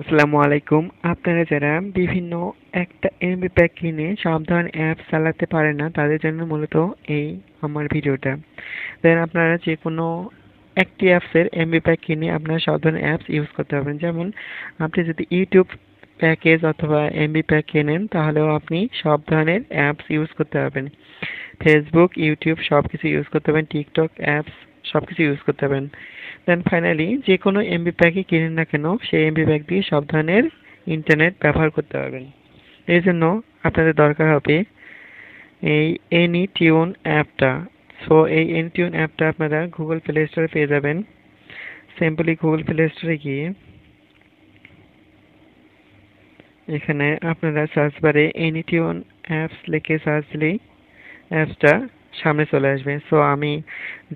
আসসালামু আলাইকুম। আপনারা যারা বিভিন্ন একটা এমবি প্যাক কিনে সব ধরনের অ্যাপস চালাতে পারেন না, তাদের জন্য মূলত এই আমার ভিডিওটা। দেন আপনারা যে কোনো একটি অ্যাপসের এমবি প্যাক কিনে আপনারা সব ধরনের অ্যাপস ইউজ করতে পারবেন। যেমন আপনি যদি ইউটিউব প্যাকেজ অথবা এমবি প্যাক কেনেন, তাহলেও আপনি সব ধরনের অ্যাপস ইউজ করতে পারবেন। ফেসবুক, ইউটিউব সবকিছু ইউজ করতে পারবেন, টিকটক অ্যাপস সবকিছু ইউজ করতে পারবেন। দেন ফাইনালি যে কোনো এমবি প্যাকই কিনেন না কেন, সেই এমবি প্যাক দিয়ে সব ধরনের ইন্টারনেট ব্যবহার করতে পারবেন। এই জন্য আপনাদের দরকার হবে এই এনিটিউন অ্যাপটা। সো এই এনিটিউন অ্যাপটা আপনারা গুগল প্লে স্টোরে পেয়ে যাবেন। সিম্পলি গুগল প্লে স্টোরে গিয়ে এখানে আপনারা সার্চ বারে এনিটিউন অ্যাপস লিখে সার্চ দিলেই অ্যাপসটা সামনে চলে আসবে। সো আমি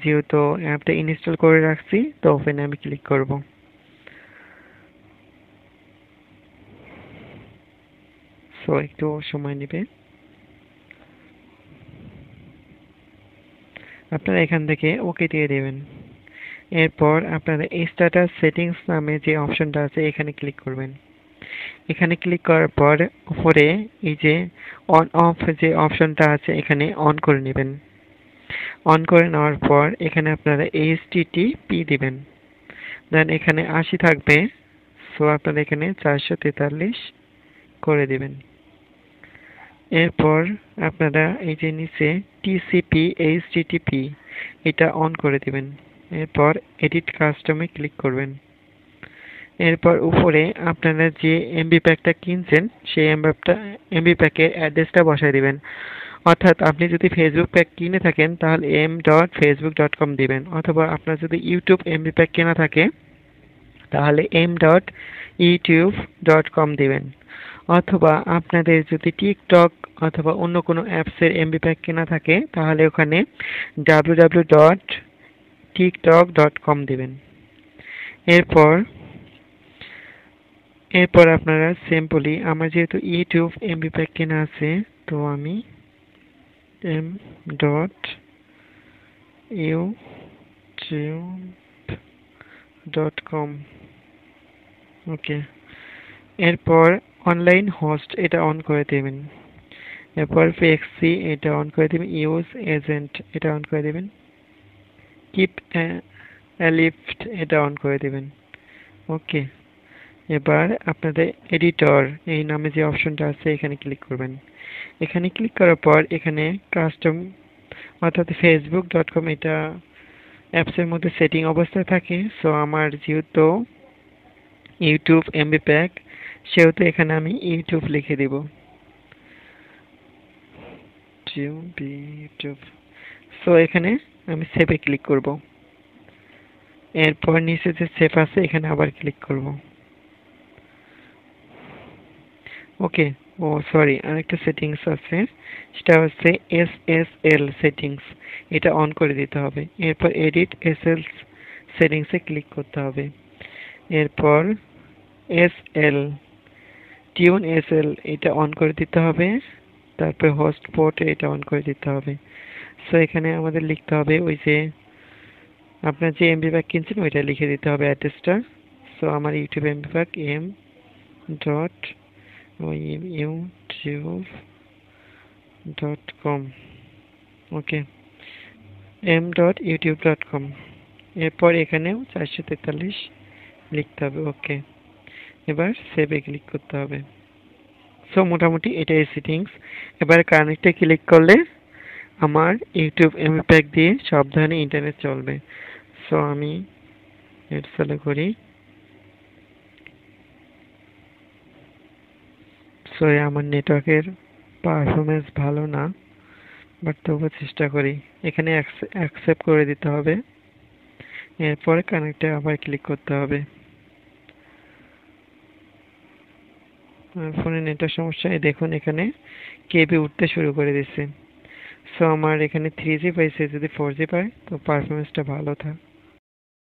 যেহেতু অ্যাপটা ইনস্টল করে রাখছি, তো ওপেনে আমি ক্লিক করব। সো একটু সময় নেবে। আপনারা এখান থেকে ওকে দিয়ে দেবেন। এরপর আপনারা স্ট্যাটাস সেটিংস নামে যে অপশনটা আছে এখানে ক্লিক করবেন। এখানে ক্লিক করার পর উপরে এই যে অন অফ যে অপশনটা আছে এখানে অন করে নেবেন। অন করে নেওয়ার পর এখানে আপনারা এইচটিটিপি দিবেন। দেন এখানে ৮০ থাকবে। সো আপনারা এখানে ৪৪৩ করে দিবেন। এরপর আপনারা এই যে নিচে টিসিপি এইচটিটিপি এটা অন করে দিবেন। এরপর এডিট কাস্টমে ক্লিক করবেন। এরপর উপরে আপনারা যে এমবি প্যাকটা কিনছেন সেই এমবি প্যাকের অ্যাড্রেসটা বসায় দিবেন। অর্থাৎ আপনি যদি ফেসবুক প্যাক কিনে থাকেন তাহলে m.facebook.com দিবেন, অথবা আপনার যদি ইউটিউব এমবি প্যাক কেনা থাকে তাহলে m.youtube.com দিবেন, অথবা আপনাদের যদি টিকটক অথবা অন্য কোনো অ্যাপসের এমবি প্যাক কেনা থাকে তাহলে ওখানে www.tiktok.com দিবেন। এরপর এরপর আপনারা সিম্পলি আমার যেহেতু ইউটিউব এমবি প্যাক কেনা আছে, তো আমি m.youtube.com ওকে। এরপর অনলাইন হোস্ট এটা অন করে দেবেন। এরপর পেক্সি এটা অন করে দেবেন। ইউজ এজেন্ট এটা অন করে দেবেন। কিপ অ্যালিফট এটা অন করে দেবেন। ওকে। এবার আপনাদের এডিটর এই নামে যে অপশনটা আছে এখানে ক্লিক করবেন। এখানে ক্লিক করার পর এখানে কাস্টম অর্থাৎ facebook.com এটা অ্যাপসের মধ্যে সেটিং অবস্থায় থাকে। সো আমার যেহেতু ইউটিউব এমবি প্যাক, সেহেতু এখানে আমি ইউটিউব লিখে দিব। ইউটিউব। সো এখানে আমি সেভে ক্লিক করব। এরপর নিচে যে সেভ আছে এখানে আবার ক্লিক করব। ওকে। ও সরি, আরেকটা সেটিংস আছে, সেটা হচ্ছে এসএসএল সেটিংস, এটা অন করে দিতে হবে। এরপর এডিট এসএল সেটিংসে ক্লিক করতে হবে। এরপর এসএল টিউন এসএল এটা অন করে দিতে হবে। তারপর হোস্ট পোর্ট এটা অন করে দিতে হবে। সো এখানে আমাদের লিখতে হবে ওই যে আপনার যে এমবি প্যাক কিনছেন ওইটা লিখে দিতে হবে অ্যাড্রেসটা। সো আমার ইউটিউব এমবি প্যাক m.youtube.com ওকে, m.youtube.com। এরপর এখানেও ৪৪৩ লিখতে হবে। ওকে। এবার সেভে ক্লিক করতে হবে। সো মোটামুটি এটাই সেটিংস। এবার কানেক্টে ক্লিক করলে আমার ইউটিউব এমবি প্যাক দিয়ে সব ধরনের ইন্টারনেট চলবে। সো আমি নেট চালু করি। সো আমার নেটওয়ার্কের পারফরমেন্স ভালো না, বাট তবুও চেষ্টা করি। এখানে অ্যাকসেপ্ট করে দিতে হবে। এরপরে কানেক্টে আবার ক্লিক করতে হবে। ফোনে নেটের সমস্যা, দেখুন এখানে কেবি উঠতে শুরু করে দিচ্ছে। সো আমার এখানে 3G পাইছে, যদি 4G পায় তো পারফরমেন্সটা ভালো থাকে।